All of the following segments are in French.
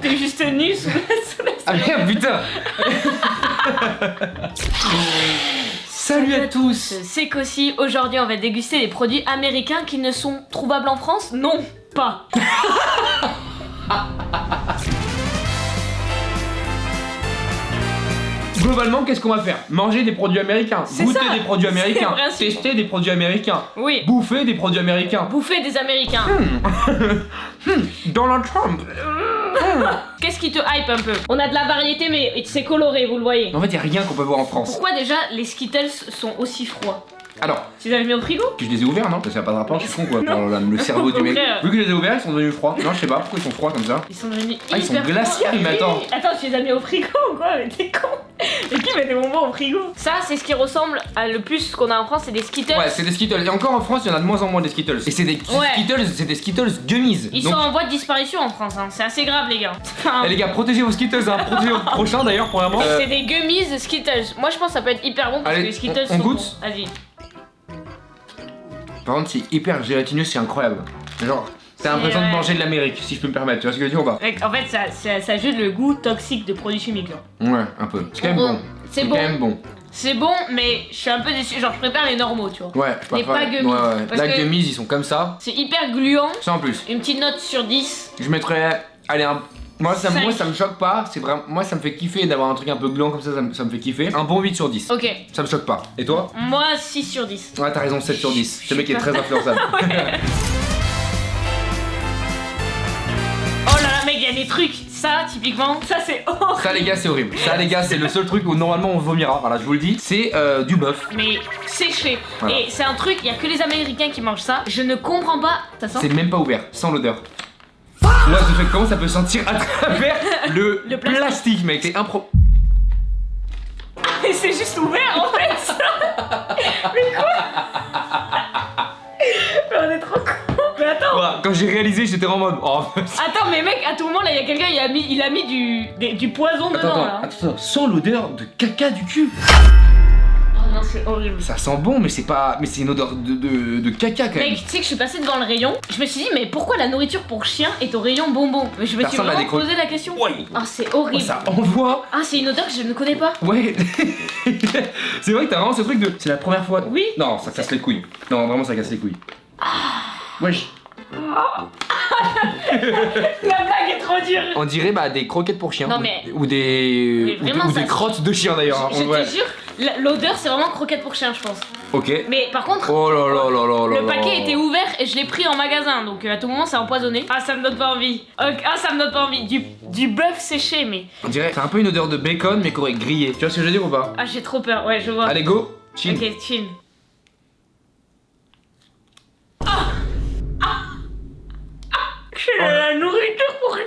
T'es juste nu sous la Ah merde, putain. Salut à tous. C'est qu'aussi, aujourd'hui on va déguster des produits américains qui ne sont trouvables en France. Non, pas. Globalement, qu'est-ce qu'on va faire? Manger des produits américains, goûter ça, des produits américains, le principe. tester des produits américains, Oui. bouffer des produits américains. Bouffer des Américains. Donald Trump. Qu'est-ce qui te hype un peu? On a de la variété mais c'est coloré, vous le voyez. En fait, y a rien qu'on peut voir en France. Pourquoi déjà les Skittles sont aussi froids? Alors, Tu les avais mis au frigo? que je les ai ouverts, non? Parce qu'il n'y a pas de rapport, je suis con quoi. Non. Oh là là, le cerveau du mec. Frère. Vu que je les ai ouverts, ils sont devenus froids. Non, je sais pas pourquoi ils sont froids comme ça. Ils sont devenus Ah, ils sont hyper glaciaires, froids. mais attends. Attends, tu les as mis au frigo ou quoi? Mais t'es con. Mais qui met des bonbons au frigo? Ça, c'est ce qui ressemble à le plus qu'on a en France, c'est des Skittles. Ouais, c'est des Skittles. Et encore en France, il y en a de moins en moins des Skittles. Et c'est des Skittles, c'est des Skittles gummies. Ils Donc, sont en voie de disparition en France, hein. C'est assez grave, les gars. Enfin, les gars, protégez vos Skittles, hein. Protégez vos prochains d'ailleurs, premièrement. c'est des gummies Skittles. Moi, je pense que ça peut être hyper bon parce Allez, que les Skittles on sont goûte bons. Vas-y. Par contre, c'est hyper gélatineux, c'est incroyable. Genre, t'as l'impression de manger de l'Amérique, si je peux me permettre. Tu vois ce que je veux dire ou pas? Mec, en fait, ça a juste le goût toxique de produits chimiques, genre. Ouais, un peu. C'est quand même bon. C'est quand bon. même bon. C'est bon, mais je suis un peu déçu. Genre, je préfère les normaux, tu vois. Ouais, je Les préfère- pas gummies. Ouais, ouais. Parce Là, que- gummies, ils sont comme ça. C'est hyper gluant. Ça en plus. Une petite note sur 10. Je mettrais. Allez, moi, ça Cinq. me choque pas. C'est vraiment. Moi, ça me fait kiffer d'avoir un truc un peu gluant comme ça me fait kiffer. Un bon 8 sur 10. Ok. Ça me choque pas. Et toi? Moi, 6 sur 10. Ouais, t'as raison, 7 sur 10. Ce mec est très influençable. Oh là là, mec, il y a des trucs. Ça, typiquement, ça c'est horrible. Ça, les gars, c'est horrible. Ça, les gars, c'est le seul truc où normalement on vomira. Voilà, je vous le dis. C'est du bœuf. Mais séché. Voilà. Et c'est un truc, il y a que les Américains qui mangent ça. Je ne comprends pas. Ça sent. C'est même pas ouvert, sans l'odeur. Là, je fais comment ça peut sentir à travers le Le plastique. plastique, mec. C'est impro. Mais c'est juste ouvert en fait. Mais quoi? Mais on est trop cons. Mais attends. Voilà, quand j'ai réalisé, j'étais en mode. Oh, Attends, mais mec, à tout moment là, il y a quelqu'un, il a mis du poison dedans là. attends, sans l'odeur de caca du cul. Oh non, c'est horrible. Ça sent bon, mais c'est pas. Mais c'est une odeur de caca quand même. Mec, tu sais que je suis passée devant le rayon, je me suis dit, mais pourquoi la nourriture pour chien est au rayon bonbon? Mais je me Ça suis ressemble à vraiment des posé la question. Ouais. Ah, c'est Oh, horrible. ça envoie. Ah, c'est une odeur que je ne connais pas. Ouais. C'est vrai que t'as vraiment ce truc de. C'est la première fois. Oui. Non, ça casse les couilles. Non, vraiment, ça casse les couilles. Wesh. La blague est trop dure. On dirait bah des croquettes pour chiens. Non, mais- Ou des. Mais vraiment, ou ça- des crottes de chiens d'ailleurs. hein. Je Ouais. te jure, l'odeur c'est vraiment croquette pour chien, je pense. Ok. Mais par contre, Oh là là là là là. le paquet était ouvert et je l'ai pris en magasin, donc à tout moment c'est empoisonné. Ah, ça me donne pas envie. Ah, ça me donne pas envie. Du bœuf séché, mais. On dirait c'est un peu une odeur de bacon mais qu'on aurait grillé. Tu vois ce que je veux dire ou pas? Ah, j'ai trop peur, ouais, je vois. Allez go. Chill. Ok, chill. C'est de la nourriture pour rien.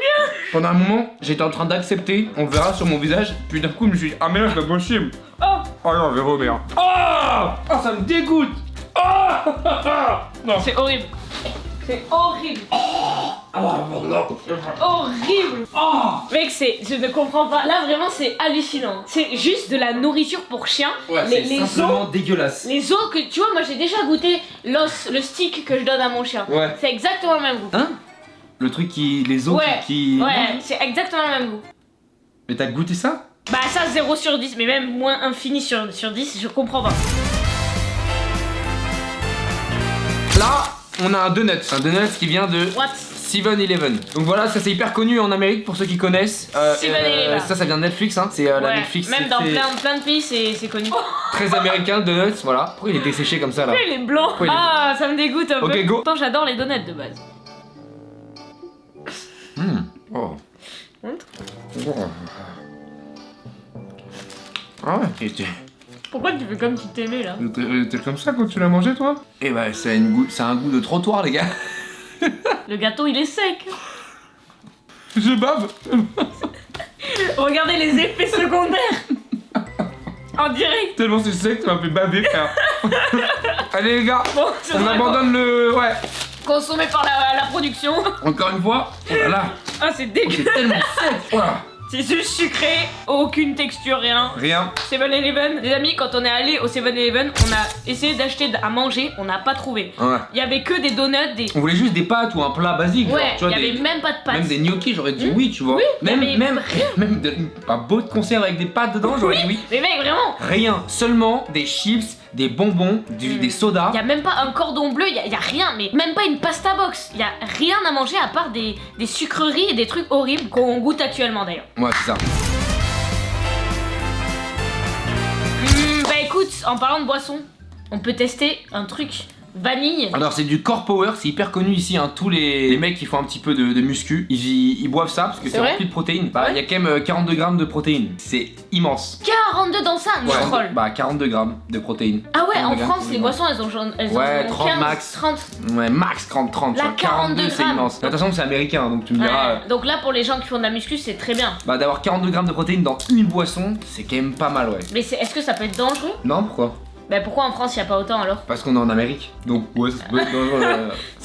Pendant un moment, j'étais en train d'accepter, on verra sur mon visage, puis d'un coup je me suis dit ah mais là c'est pas possible. Oh, Oh non, je vais vomir. Oh ça me dégoûte. Non. c'est horrible. C'est horrible. Horrible. Mec, je ne comprends pas. Là, vraiment, c'est hallucinant. C'est juste de la nourriture pour chien. Ouais, les c'est os, simplement dégueulasse. les os que tu vois, moi j'ai déjà goûté l'os, le stick que je donne à mon chien. Ouais. C'est exactement le même goût. Hein? Le truc qui. Les os Ouais, qui. ouais, c'est exactement le même goût. Mais t'as goûté ça? Bah ça 0 sur 10, mais même moins infini sur 10, je comprends pas. Là, on a un donut. Un donut qui vient de What? 7-Eleven. Donc voilà, ça c'est hyper connu en Amérique pour ceux qui connaissent. 7-Eleven. Ça vient de Netflix, hein. C'est la Ouais, Netflix. même dans c'est plein de pays, c'est connu. très américain, le donuts, voilà. Pourquoi il est desséché comme ça là? Il est blanc. Ouais, il est- Ah, ça me dégoûte un peu. Ok, go. Pourtant, j'adore les donuts de base. Oh. Montre. Oh. Ah ouais, Pourquoi tu fais comme si t'aimais là? t'es comme ça quand tu l'as mangé toi? Eh bah c'est un goût de trottoir les gars. Le gâteau il est sec. Je bave. Regardez les effets secondaires. En direct. Tellement c'est sec, ça m'a fait baver frère. Allez les gars, Bon, ça on sera abandonne le... Ouais. consommé par la production. Encore une fois. Oh là là. Ah, c'est dégueu. C'est tellement sec. Voilà. C'est juste sucré, aucune texture, rien. Rien. 7-Eleven. Les amis, quand on est allé au 7-Eleven, on a essayé d'acheter à manger, on n'a pas trouvé. Ouais. Il y avait que des donuts, des... On voulait juste des pâtes ou un plat basique. Ouais, genre, tu vois, il y avait même pas de pâtes. Même des gnocchis, j'aurais dit oui, tu vois. Oui, même mais un beau de conserve avec des pâtes dedans, j'aurais dit oui. Mais mec, vraiment, Rien, seulement des chips, des bonbons, des sodas. il y a même pas un cordon bleu, il y a rien, mais même pas une pasta box. Il y a rien à manger à part des sucreries et des trucs horribles qu'on goûte actuellement d'ailleurs. Ouais, c'est ça. Bah écoute, en parlant de boisson, on peut tester un truc vanille. Alors c'est du Core Power, c'est hyper connu ici, hein. Tous les mecs qui font un petit peu de muscu, ils boivent ça parce que c'est vrai rempli de protéines. Bah il y a quand même 42 grammes de protéines, c'est immense. 42 dans ça, Ouais, troll. bah 42 grammes de protéines. Ah ouais, en 42 grammes, France, les c'est boissons, elles ont Ouais, 15, 30 max. 30. Ouais, max 30, La 42 c'est grammes. immense. De toute façon c'est américain, donc tu me diras... Ouais. Donc là, pour les gens qui font de la muscu, c'est très bien. Bah d'avoir 42 grammes de protéines dans une boisson, c'est quand même pas mal, ouais. Mais est-ce que ça peut être dangereux? Non, pourquoi? Bah pourquoi en France, il y a pas autant alors? Parce qu'on est en Amérique, donc ouais, ça peut être dangereux.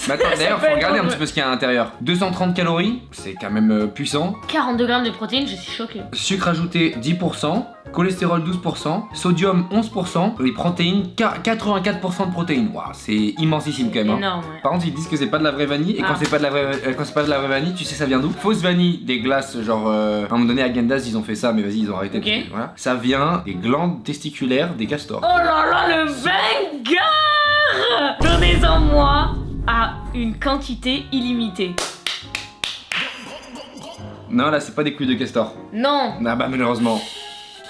Mais attends, d'ailleurs, peut faut être regarder un dangereux. petit peu ce qu'il y a à l'intérieur. 230 calories, c'est quand même puissant. 42 grammes de protéines, je suis choquée. Sucre ajouté 10%, cholestérol 12%, sodium 11%, les protéines 84% de protéines. Waouh, c'est immensissime quand même. Hein. Énorme, ouais. Par contre, ils disent que c'est pas de la vraie vanille, et Ah. quand c'est pas de la vraie vanille, tu sais ça vient d'où? Fausse vanille, des glaces, genre à un moment donné à Gendas ils ont fait ça, mais vas-y ils ont arrêté. Ok. Voilà. Ça vient des glandes testiculaires des castors. Oh là là, le banger! Donnez-en moi à une quantité illimitée. Non, là c'est pas des couilles de castor. Non! Ah bah malheureusement.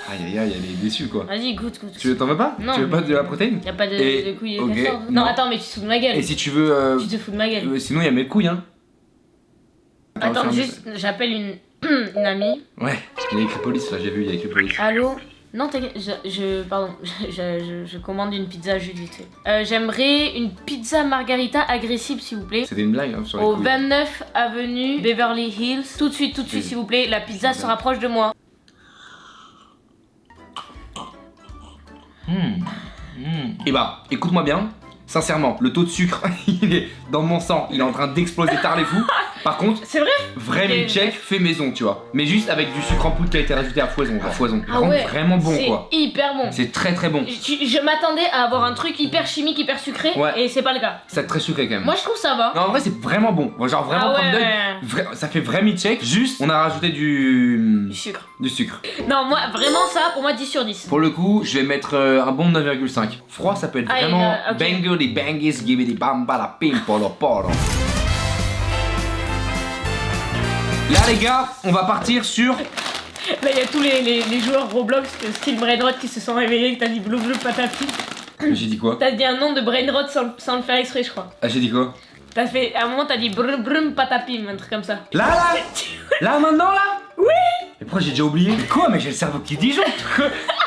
Aïe aïe aïe, elle est déçue quoi. Vas-y, goûte. T'en veux pas? Non. Tu veux pas de la protéine? Y'a pas de, Et- de couilles de ok, castor. non. Non, attends, mais tu te fous de ma gueule. Et si tu veux. Tu te fous de ma gueule. Sinon, il y a mes couilles, hein. Attends, je- juste, j'appelle une amie. Ouais, il y a écrit police là, j'ai vu, il y a écrit police. Allô? Non, t'inquiète, pardon, je commande une pizza juste vite fait. J'aimerais une pizza margarita agressive, s'il vous plaît. C'était une blague hein, sur les Au couilles. 29 avenue Beverly Hills. Tout de suite, Oui. s'il vous plaît. La pizza se rapproche de moi. Et bah, écoute-moi bien, sincèrement, le taux de sucre, il est dans mon sang, il est en train d'exploser tard les fous. Par contre, C'est vrai? vrai Ok. milkshake fait maison, tu vois. Mais juste avec du sucre en poudre qui a été rajouté à foison, Ah Vraiment, ouais. vraiment bon C'est quoi. hyper bon. C'est très très bon. Je m'attendais à avoir un truc hyper chimique, hyper sucré, Ouais. et c'est pas le cas. C'est très sucré quand même. Moi je trouve ça va. Non, en vrai, c'est vraiment bon. Genre vraiment Ah comme d'œil. ouais. Ça fait vrai milkshake, juste on a rajouté du Sucre. sucre. Non, moi vraiment ça, pour moi 10 sur 10. Pour le coup, je vais mettre un bon 9,5. Froid, ça peut être Ah, vraiment ok. banger des bangers, give it bamba la pim polo polo. Là les gars, on va partir sur... Là il y a tous les joueurs Roblox, style Brainrot qui se sont réveillés, que t'as dit blou blou patati. J'ai dit quoi? T'as dit un nom de Brainrot sans le faire exprès, je crois. Ah, j'ai dit quoi? T'as fait, à un moment t'as dit brum brum patapim, un truc comme ça. Là Là maintenant là? Oui. Mais pourquoi j'ai déjà oublié? Mais quoi? Mais j'ai le cerveau qui disjoncte.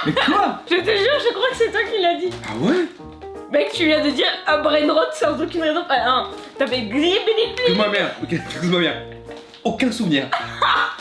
Mais quoi? Je te jure, je crois que c'est toi qui l'as dit. Ah ouais? Mec, tu viens de dire un Brainrot sans aucune raison. Enfin, t'as fait glibidi. Écoute-moi bien, ok, écoute-moi bien. Aucun souvenir.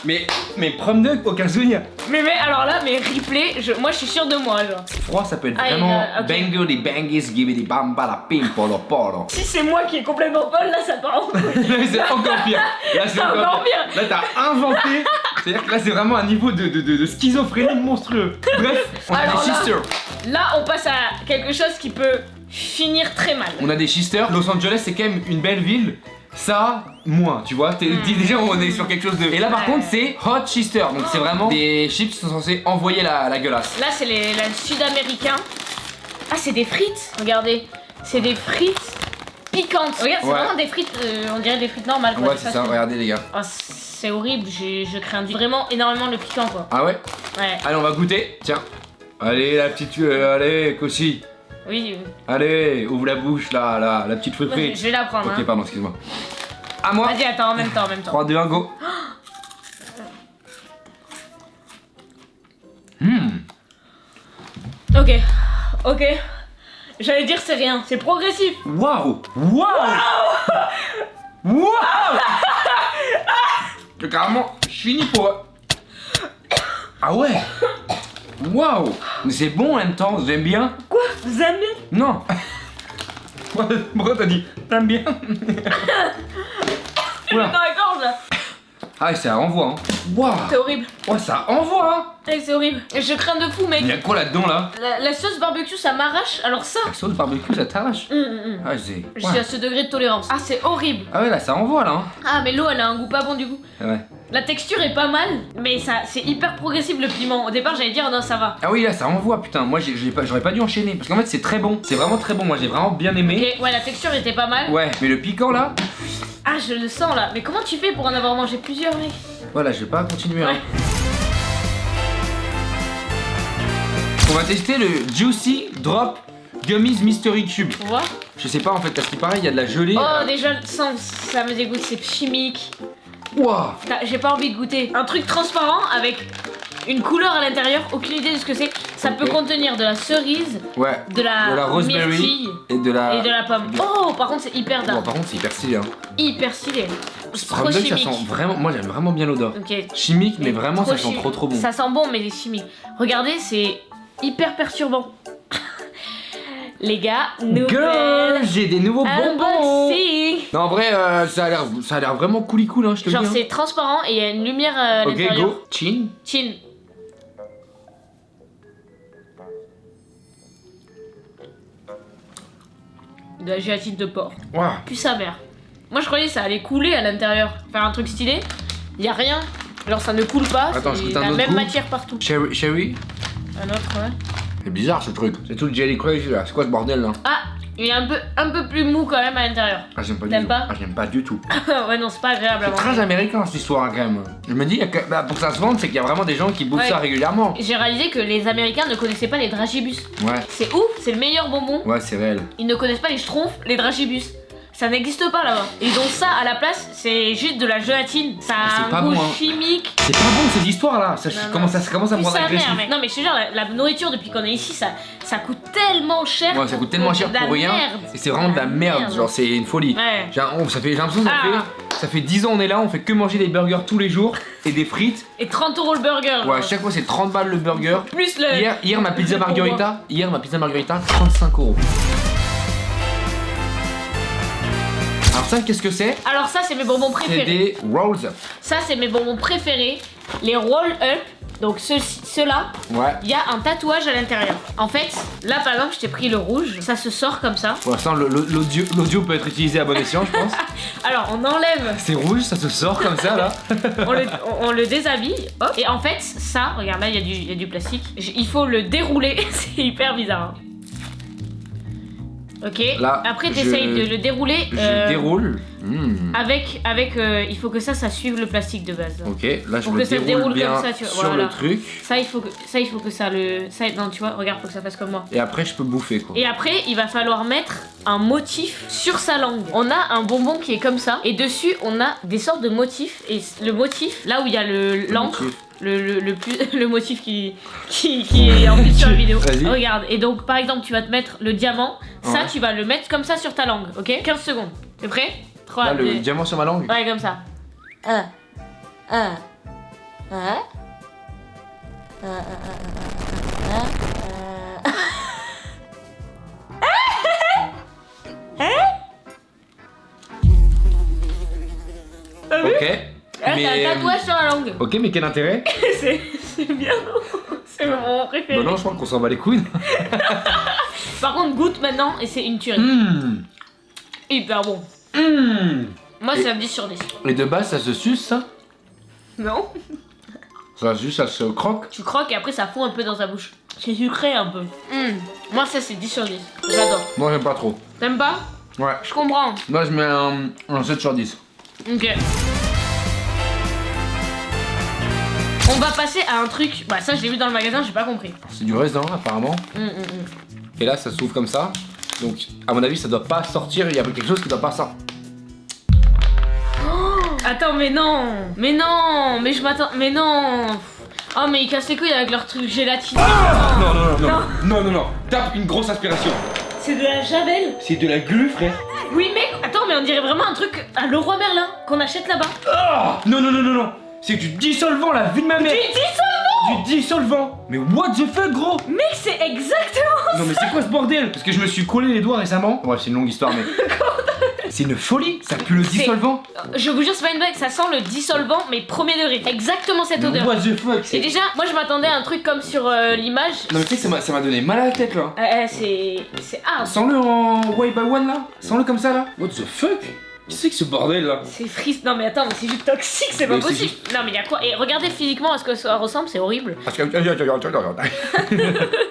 Mais prom de aucun souvenir. Mais alors là, mais replay, moi je suis sûre de moi, genre. Froid, ça peut être Ah, vraiment ok. banger des bangers, give it bamba la pim polo polo. Si c'est moi qui est complètement folle, là ça part en couille. Là c'est encore pire. Là c'est encore pire. Là t'as inventé. C'est-à-dire que là c'est vraiment un niveau de schizophrénie monstrueux. Bref, on a Alors des là- shisters. Là, on passe à quelque chose qui peut finir très mal. On a des shisters. Los Angeles c'est quand même une belle ville. Ça, moins, tu vois. Déjà on est sur quelque chose de. Et là par Ouais. contre c'est hot shister. Donc c'est vraiment des chips qui sont censés envoyer la gueulasse. Là, c'est les sud-américains. Ah, c'est des frites. Regardez, c'est des frites piquantes. Regarde, c'est Ouais. vraiment des frites, on dirait des frites normales. Quoi, Ouais c'est ça, regardez les gars. Oh, c'est horrible, je crains vraiment énormément le piquant, quoi. Ah ouais? Ouais, Allez on va goûter. Tiens. Allez la petite. Allez Kossi. oui. Allez, ouvre la bouche là, la petite Moi, frite. je vais la prendre. Ok, Hein. pardon, excuse-moi. À moi. Vas-y, attends, en même temps. 3, 2, 1, go. Ok. J'allais dire c'est rien, c'est progressif. Waouh! Waouh! Waouh! C'est carrément fini pour. Ah ouais! Waouh! Mais c'est bon en même temps, j'aime bien. Quoi? Vous aimez bien? Non! Pourquoi t'as dit t'aimes bien? Dans la gorge là. Ah, ça envoie, hein. Waouh. C'est horrible. Ouais, ça envoie, hein. C'est horrible. Je crains de fou, mec. Il y a quoi là-dedans, là? La sauce barbecue, ça m'arrache. Alors ça. La sauce barbecue, ça t'arrache. Ah, c'est. Je suis à ce degré de tolérance. Ah, c'est horrible. Ah ouais, là, ça envoie, là. Hein. Ah, mais l'eau, elle a un goût pas bon du coup. Ouais. La texture est pas mal, mais ça, c'est hyper progressif le piment. Au départ, j'allais dire non, ça va. Ah oui, là, ça envoie, putain. Moi, j'aurais pas dû enchaîner. Parce qu'en fait, c'est très bon. C'est vraiment très bon. Moi, j'ai vraiment bien aimé. Ok, ouais, la texture était pas mal. Ouais, mais le piquant, là. Ah, je le sens là. Mais comment tu fais pour en avoir mangé plusieurs, mec? Voilà, je vais pas continuer. Ouais. Hein. On va tester le Juicy Drop Gummies Mystery Cube. Tu vois? Je sais pas en fait, parce qu'il paraît, il y a de la gelée. Oh, déjà le sang, ça me dégoûte, c'est chimique. Waouh. J'ai pas envie de goûter. Un truc transparent avec une couleur à l'intérieur, aucune idée de ce que c'est. Ça peut contenir de la cerise, Ouais. de la rosemary myrtille et de la pomme. Oh, par contre, c'est hyper Bon, dingue. par contre, c'est hyper stylé. Hein. Hyper stylé. C'est trop Rumble, ça chimique. sent vraiment. Moi, j'aime vraiment bien l'odeur. Ok. Chimique, mais vraiment, ça sent chimique. trop bon. Ça sent bon, mais c'est chimique. Regardez, c'est hyper perturbant. Les gars, Girl, nouvelle j'ai des nouveaux bonbons. unboxing. Non, en vrai, ça a l'air vraiment cool, hein, je te le Genre dis. Hein. c'est transparent et il y a une lumière à Ok, l'intérieur. go. Chin. Chin. De la gélatine de porc. Waouh. Puis sa mère. Moi je croyais que ça allait couler à l'intérieur. Faire un truc stylé. Y a rien. Alors ça ne coule pas. Attends, je c'est goûte un la autre même goût. matière partout. Cherry. Un autre, ouais. C'est bizarre ce truc. C'est tout le jelly crazy là. C'est quoi ce bordel là? Ah, il est un peu plus mou quand même à l'intérieur. Ah, j'aime pas du T'aimes tout. pas Ah, j'aime pas du tout. Ouais, non, c'est pas agréable à C'est manger. très américain cette histoire quand même. Je me dis, bah, pour que ça se vende, c'est qu'il y a vraiment des gens qui bouffent Ouais. ça régulièrement. J'ai réalisé que les Américains ne connaissaient pas les dragibus. Ouais. C'est ouf, c'est le meilleur bonbon. Ouais, c'est réel. Ils ne connaissent pas les schtroumpfs, les dragibus. Ça n'existe pas là-bas. Ils ont ça à la place, c'est juste de la gélatine. Ça c'est a pas un goût bon, hein. chimique. C'est pas bon cette histoire là. Ça Non, commence à me Puis rendre sa agressif. mère, mec. Non mais je te jure, la nourriture depuis qu'on est ici, ça coûte tellement cher. Ouais, ça coûte tellement cher De la pour rien. merde. Et c'est vraiment de la merde. Genre, c'est une folie. Ouais. J'ai l'impression que ça fait 10 ans on est là, on fait que manger des burgers tous les jours et des frites. Et 30 € le burger. Ouais, à chaque fois c'est 30 balles le burger. Plus le. Hier ma pizza margherita, 35 €. Alors ça, qu'est-ce que c'est? Alors ça, c'est mes bonbons C'est préférés. des rolls up. Ça, c'est mes bonbons préférés. Les roll up. Donc ceux-là, Ouais. il y a un tatouage à l'intérieur. En fait, là par exemple, je t'ai pris le rouge. Ça se sort comme ça. Pour l'instant, l'audio peut être utilisé à bon escient, je pense. Alors, on enlève. C'est rouge, ça se sort comme ça là. On le déshabille, hop. Et en fait, ça, regarde là, il y a du plastique. Il faut le dérouler, c'est hyper bizarre. Hein. Ok. Là, Après, je- t'essayes de le dérouler. Je déroule. Avec, il faut que ça suive le plastique de base. Ok, là je Pour le que ça déroule déroule bien comme ça, tu vois, sur voilà. le truc. Ça, il faut que ça le. Non, tu vois, regarde, faut que ça fasse comme moi. Et après je peux bouffer quoi. Et après, il va falloir mettre un motif sur sa langue. On a un bonbon qui est comme ça, et dessus, on a des sortes de motifs. Et le motif, là où il y a l'encre, motif. le motif qui est en plus sur la vidéo. Vas-y. Regarde, et donc par exemple, tu vas te mettre le diamant. Ça, Ouais. tu vas le mettre comme ça sur ta langue, ok? 15 secondes. T'es prêt? 3, Là 2. le diamant sur ma langue. Ouais, comme ça. Ok. Là, t'as un tatouage sur la langue. Ok, mais quel intérêt? C'est bien. C'est mon moment préféré. Bah non, je crois qu'on s'en bat les couilles. Par contre, goûte maintenant et c'est une tuerie. Hyper bon. Moi, c'est un 10 sur 10. Et de base ça se suce ça? Non? Ça se suce, ça se croque. Tu croques et après ça fond un peu dans ta bouche. C'est sucré un peu. Moi, ça, c'est 10 sur 10. J'adore. Moi j'aime pas trop. T'aimes pas? Ouais. Je comprends. Moi je mets un 7 sur 10. Ok. On va passer à un truc. Bah, ça, je l'ai vu dans le magasin, j'ai pas compris. C'est du raisin apparemment. Et là ça s'ouvre comme ça. Donc à mon avis ça doit pas sortir, il y a quelque chose qui doit pas sortir. Attends, mais non! Mais non! Mais je m'attends. Mais non! Oh, mais ils cassent les couilles avec leur truc gélatineux. Non. Tape une grosse aspiration. C'est de la javel? C'est de la glu frère. Oui, mec! Attends, mais on dirait vraiment un truc à Leroy Merlin qu'on achète là-bas. Oh non. C'est du dissolvant la vie de ma mère. Du dissolvant! Du dissolvant. Mais what the fuck gros? Mec, c'est exactement Non mais c'est quoi ce bordel? Parce que je me suis collé les doigts récemment. Bref c'est une longue histoire mais... C'est une folie, ça pue le dissolvant. Je vous jure, c'est pas une blague, ça sent le dissolvant, mais premier degré. Exactement cette odeur. What the fuck. Et déjà, moi je m'attendais à un truc comme sur l'image. Non mais tu sais que ça m'a donné mal à la tête là. C'est hard. Sens-le en one by one là. Sens-le comme ça là. What the fuck. Qu'est-ce que c'est que ce bordel là? C'est triste. Non mais attends, mais c'est juste toxique, c'est pas possible. Non mais y'a quoi? Et regardez physiquement à ce que ça ressemble, c'est horrible.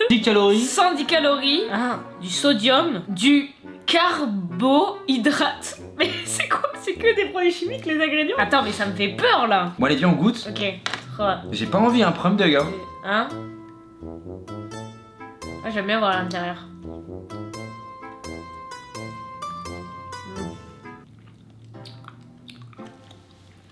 10 calories. 110 calories, du sodium, du carbohydrate. Mais c'est quoi? C'est que des produits chimiques les ingrédients? Attends, mais ça me fait peur là. Bon allez viens on goûte. Ok. J'ai pas envie un prum dog hein. Hein? Ah, j'aime bien voir à l'intérieur.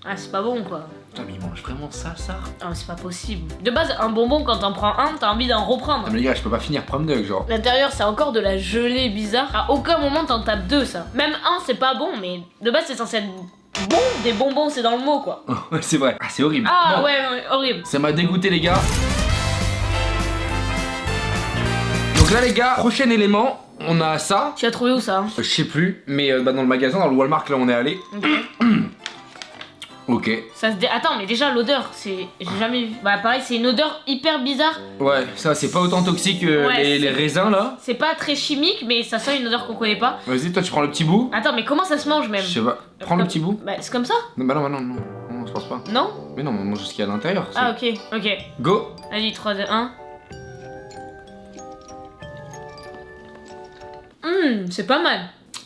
Ah, c'est pas bon quoi. Putain mais il mange vraiment ça. Ah, c'est pas possible. De base, un bonbon, quand t'en prends un, t'as envie d'en reprendre. Non mais les gars, je peux pas finir prum dog genre. L'intérieur, c'est encore de la gelée bizarre. À aucun moment t'en tapes deux, ça. Même un, c'est pas bon, mais de base, c'est censé être bon. Des bonbons, c'est dans le mot quoi. Ouais c'est vrai. Ah c'est horrible. Ah Bon. ouais, horrible. Ça m'a dégoûté les gars. Donc là les gars, prochain élément, on a ça. Tu as trouvé où ça? Je sais plus, mais dans le magasin, dans le Walmart là on est allé. Ok. Ça se Attends, mais déjà l'odeur, c'est. J'ai jamais vu. Bah pareil, c'est une odeur hyper bizarre. Ouais, ça c'est pas autant toxique que Ouais, les raisins là. C'est pas très chimique, mais ça sent une odeur qu'on connaît pas. Vas-y, toi tu prends le petit bout. Attends, mais comment ça se mange même? Je sais pas. Prends le petit bout. Bah c'est comme ça? Non, bah non, non, je pense pas. Non? Mais non, on mange ce qu'il y a à l'intérieur. Ah ok, ok. Go. Vas-y, 3, 2, 1. C'est pas mal.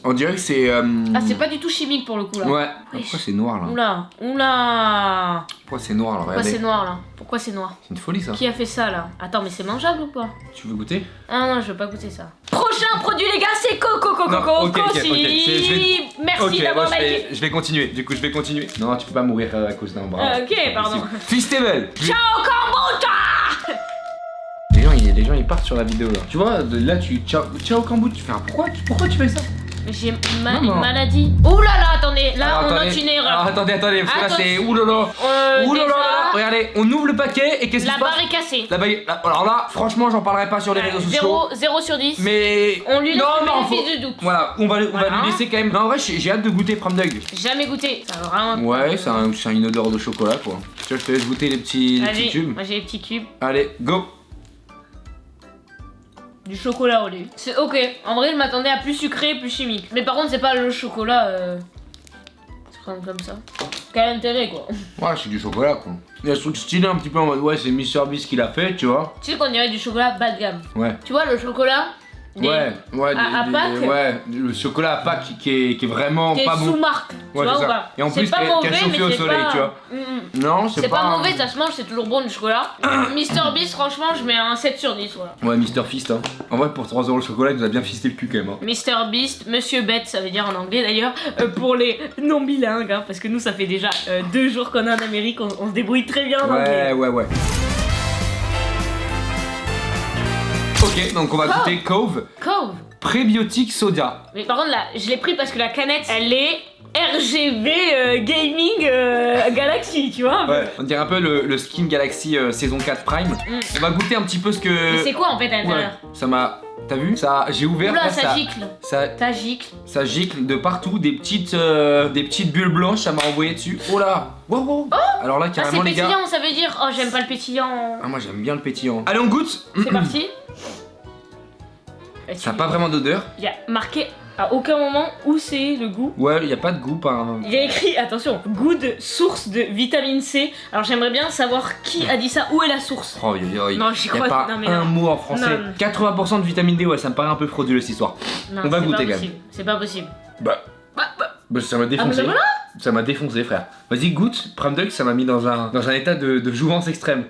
On dirait que c'est. Ah, c'est pas du tout chimique pour le coup là. Ouais. Wesh. Pourquoi c'est noir là? Oula. Pourquoi c'est noir là? Pourquoi Regardez. c'est noir là? Pourquoi c'est noir? C'est une folie ça. Qui a fait ça là? Attends, mais c'est mangeable ou pas? Tu veux goûter? Ah non, je veux pas goûter ça. Prochain produit les gars, c'est Coco Non, ok, Merci Ok, d'avoir moi, liké. je vais continuer. Du coup, je vais continuer. Non, tu peux pas mourir à cause d'un bras. Ok, pardon. Fistable. Ciao Kombucha. Les gens ils partent sur la vidéo là. Tu vois, là tu. Ciao Kambout, tu fais un. Pourquoi tu fais ça? J'ai une Maman. maladie. Ouh là là, attendez, là Alors, on attendez. note une erreur. Alors, attendez, parce que là c'est. Attention. Oulala. Oulala. Déjà, Regardez, on ouvre le paquet et qu'est-ce qui la se passe? barre est cassée. La baguette. Alors là, franchement, j'en parlerai pas sur les réseaux sociaux. 0 sur 10. Mais. On lui laisse le faut- bénéfice du doute. Voilà, on va lui laisser quand même. Non, en vrai, j'ai hâte de goûter Pram Dog. Jamais goûté. Ça va vraiment. Ouais, c'est une odeur de chocolat quoi. Tu vois, je te laisse goûter les petits cubes. Moi j'ai les petits cubes. Allez, go. Du chocolat au lait. C'est ok. En vrai, je m'attendais à plus sucré, plus chimique. Mais par contre, c'est pas le chocolat. C'est quand même comme ça. Quel intérêt quoi. Ouais, c'est du chocolat quoi. Il y a ce truc stylé un petit peu en mode ouais, c'est Mr Beast qui l'a fait, tu vois. Tu sais qu'on dirait du chocolat bas de gamme. Ouais. Tu vois le chocolat Ouais, à Pâques. ouais, le chocolat à Pâques qui est vraiment qui est pas bon. sous marque. Tu Ouais, vois c'est ou ça. pas? Et en C'est plus, pas qui a mauvais, chauffé mais au c'est soleil, pas... tu vois. Non, C'est pas mauvais, ça se mange, c'est toujours bon du chocolat. Mr Beast, franchement, je mets un 7 sur 10. Voilà. Ouais, Mr Fist, hein. En vrai, pour 3€ le chocolat, il nous a bien fisté le cul quand même. Hein. Mr Beast, Monsieur Bête, ça veut dire en anglais d'ailleurs, pour les non bilingues, hein, parce que nous, ça fait déjà 2 jours qu'on est en Amérique, on se débrouille très bien en anglais. Ouais. Ok, donc on va goûter Cove. Cove. Prébiotique soda. Mais par contre, là, je l'ai pris parce que la canette, elle est RGB Gaming Galaxy, tu vois. Ouais, on dirait un peu le Skin Galaxy saison 4 Prime. On va goûter un petit peu ce que. Mais c'est quoi en fait à l'intérieur? Ouais, ça m'a. T'as vu? Ça, j'ai ouvert. Oula, là, ça gicle. Ça gicle. Ça gicle de partout, des petites bulles blanches, ça m'a envoyé dessus. Oh là! Wow. Alors là, Ah, c'est carrément, les gars. pétillant, ça veut dire. Oh, j'aime pas le pétillant. Ah, moi j'aime bien le pétillant. Allez, on goûte! C'est parti. Ça a pas vraiment d'odeur. Il y a marqué à aucun moment où c'est le goût. Ouais, il y a pas de goût, pas. Il y a écrit, attention, goût de source de vitamine C. Alors j'aimerais bien savoir qui a dit ça, où est la source. Oh, Non, j'y y a crois pas non, mais un non. mot en français. Non. 80% de vitamine D, ouais, ça me paraît un peu frauduleux cette histoire. Non, On va c'est goûter, pas quand même. possible. C'est pas possible. Bah, ça m'a Ah, défoncé. mais voilà. Ça m'a défoncé, frère. Vas-y, goûte. Pram Dog, ça m'a mis dans un état de jouvence extrême.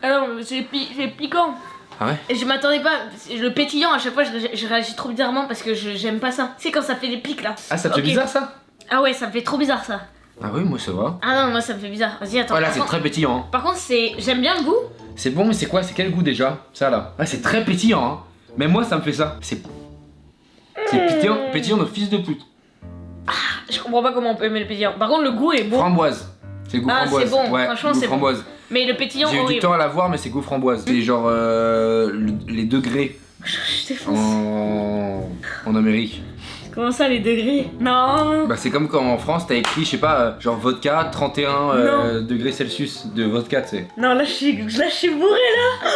Ah non, c'est piquant. Ah ouais? Et je m'attendais pas. Le pétillant, à chaque fois, je réagis trop bizarrement parce que j'aime pas ça. Tu sais, quand ça fait des pics là. Ah, ça te fait Ok. bizarre ça? Ah ouais, ça me fait trop bizarre ça. Ah oui, moi ça va. Ah non, moi ça me fait bizarre. Vas-y, attends. Oh là, par c'est contre- très pétillant. Hein. Par contre, j'aime bien le goût. C'est bon, mais c'est quoi? C'est quel goût déjà? Ça là. Ah, c'est très pétillant. Hein. Même moi, ça me fait ça. C'est pétillant de fils de pute. Je comprends pas comment on peut aimer le pétillant. Par contre, le goût est bon. Framboise. C'est goût Ah, framboise. c'est bon, Ouais, franchement, goût c'est bon. framboise. Mais le pétillant, J'ai eu du horrible. temps à la voir, mais c'est goût framboise. C'est genre les degrés Je défonce. en Amérique. Comment ça, les degrés? Non. Bah c'est comme quand en France t'as écrit, je sais pas, genre vodka 31 degrés Celsius de vodka, tu sais. Non, là je suis bourré là.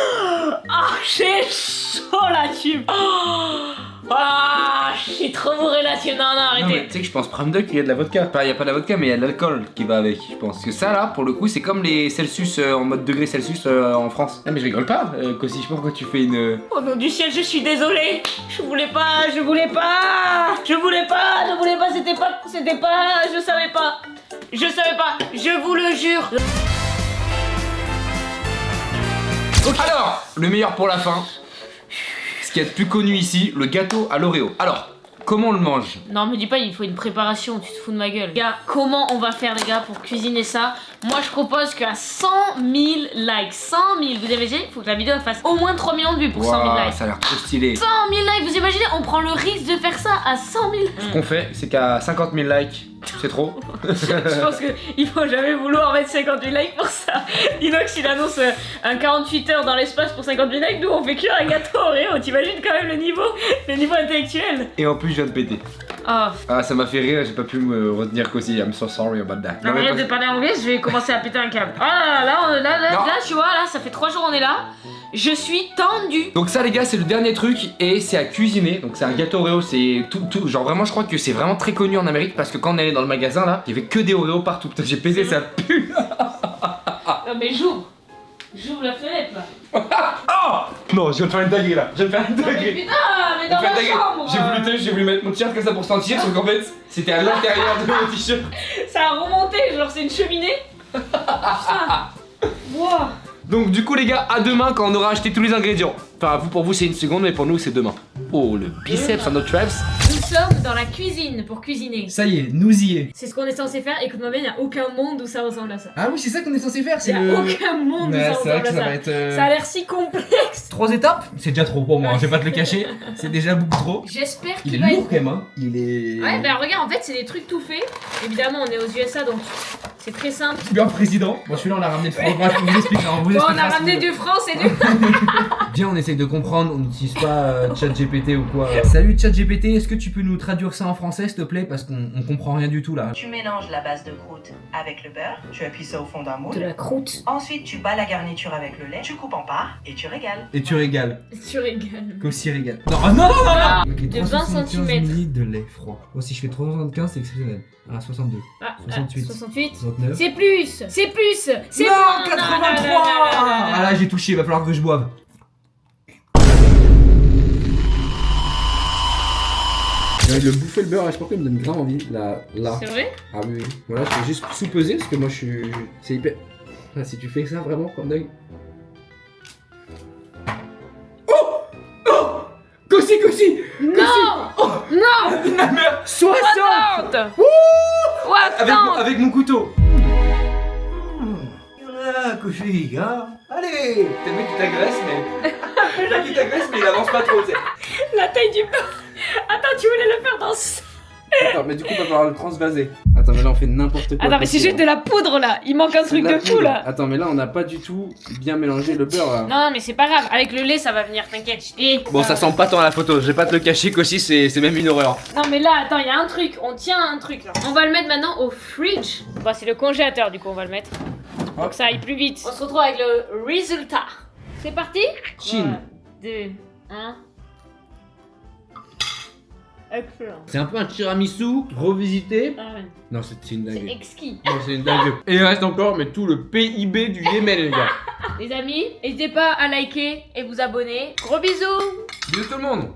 Ah, j'ai chaud là-dessus. Ah, je suis trop bourré là-dessus. Non, Non, mais arrêtez. tu sais que je pense Pram Duck qu'il y a de la vodka. Enfin, il y a pas de la vodka, mais il y a de l'alcool qui va avec, je pense. Parce que ça là, pour le coup, c'est comme les Celsius en mode degré Celsius en France. Ah, mais je rigole pas, Kossi, je pense que tu fais une. Au nom du ciel, je suis désolée. Je voulais pas, c'était pas, je savais pas, je vous le jure. Alors, le meilleur pour la fin. Ce qu'il y a de plus connu ici, le gâteau à l'Oreo. Alors, comment on le mange? Non, me dis pas, il faut une préparation, tu te fous de ma gueule. Les gars, comment on va faire, les gars, pour cuisiner ça? Moi, je propose qu'à 100 000 likes, 100 000, vous imaginez? Il faut que la vidéo fasse au moins 3 millions de vues pour 100 000 likes. Ça a l'air trop stylé. 100 000 likes, vous imaginez? On prend le risque de faire ça à 100 000. Ce qu'on fait, c'est qu'à 50 000 likes, c'est trop. Je pense qu'il faut jamais vouloir mettre 58 likes pour ça. Inox, il annonce un 48 heures dans l'espace pour 50 000 likes. Nous, on fait cuire un gâteau Oreo. T'imagines quand même le niveau intellectuel? Et en plus, je viens de péter. Oh. Ah, ça m'a fait rire, j'ai pas pu me retenir qu'aussi. I'm so sorry about that. Non, arrête de parler anglais, je vais commencer à péter un câble. Ah là, tu vois, là, ça fait 3 jours on est là. Je suis tendue. Donc ça les gars, c'est le dernier truc et c'est à cuisiner. Donc c'est un gâteau Oreo, c'est tout. Genre vraiment, je crois que c'est vraiment très connu en Amérique parce que quand on allait dans le magasin là, il y avait que des Oreos partout. Putain, j'ai pesé, ça pue. Non mais j'ouvre la fenêtre là. Oh non, je viens de faire une dinguerie là. Je viens de faire une Non, mais dinguerie. putain, mais dans la chambre. J'ai voulu mettre mon t-shirt comme ça pour sentir, sauf qu'en fait, c'était à l'intérieur de mon t-shirt. Ça a remonté, genre c'est une cheminée. Putain. Wow. Donc du coup les gars, à demain quand on aura acheté tous les ingrédients. Enfin pour vous c'est une seconde mais pour nous c'est demain. Oh le biceps à notre traps. Nous sommes dans la cuisine pour cuisiner. Ça y est, nous y est. C'est ce qu'on est censé faire. Écoute-moi bien, il n'y a aucun monde où ça ressemble à ça. Ah oui, c'est ça qu'on est censé faire, Il c'est n'y a le... aucun monde où Ouais, ça c'est vrai ressemble que à ça ça. va être... Ça a l'air si complexe. 3 étapes. C'est déjà trop pour moi, je vais pas te le cacher. C'est déjà beaucoup trop. J'espère Il qu'il est va lourd être... quand même, hein. Il est... Ouais, bah regarde, en fait, c'est des trucs tout faits. Évidemment, on est aux USA, donc c'est très simple. Bien président. Bon, celui-là on l'a ramené de France. Bref, on vous expliquera. Bon, on a ramené du France et du... Bien, on essaye de comprendre, on n'utilise pas ChatGPT ou quoi. Salut ChatGPT, est-ce que tu peux nous traduire ça en français s'il te plaît? Parce qu'on comprend rien du tout là. Tu mélanges la base de croûte avec le beurre, tu appuies ça au fond d'un moule. De la croûte. Ensuite, tu bats la garniture avec le lait, tu coupes en parts et tu régales. Et tu régales. Tu régales. Qu'aussi régale. Non, non, non, non, Ah, Ok, de 20 375 centimètres. ml de lait froid. Bon, si je fais 375, c'est exceptionnel. Ah, 62. Ah, 68. 68. 69. C'est plus. C'est Non, moins. 83. Ah là, j'ai touché, il va falloir que je boive. J'ai envie de le bouffer le beurre, je sais pas pourquoi il me donne grave envie. Là. C'est vrai? Ah oui, oui. Voilà, je vais juste sous-peser parce que moi je suis. C'est hyper. Ah, si tu fais ça vraiment, comme d'œil. Oh! Oh! Kossi! Non. Non. 60! 60. Avec mon couteau! Ah, Kossi, hein? Allez! T'as le mec qui t'agresse, mais. Le mec qui t'agresse, mais il avance pas trop, tu sais. La taille du beurre. Attends, tu voulais le faire dans ce... Attends, mais du coup, on va falloir le transvaser. Attends, mais là, on fait n'importe quoi. Attends, mais c'est juste de la poudre là. Il manque un C'est truc de la de fou poudre. là. Attends, mais là, on n'a pas du tout bien mélangé le beurre là. Non, mais c'est pas grave. Avec le lait, ça va venir, t'inquiète. Et... Bon ça sent pas tant à la photo, je vais pas te le cacher qu'aussi c'est même une horreur. Non, mais là, attends, il y a un truc. On tient un truc là. On va le mettre maintenant au fridge. Bah, c'est le congélateur, du coup, on va le mettre. Pour que ça aille plus vite. On se retrouve avec le résultat. C'est parti? Chine. 2, 1. Excellent. C'est un peu un tiramisu revisité. Ah ouais. Non, c'est une C'est dingue. exquis. Non, c'est une dingue. Et il reste encore, mais tout le PIB du Yémen, les gars. Les amis, n'hésitez pas à liker et vous abonner. Gros bisous. Bisous tout le monde.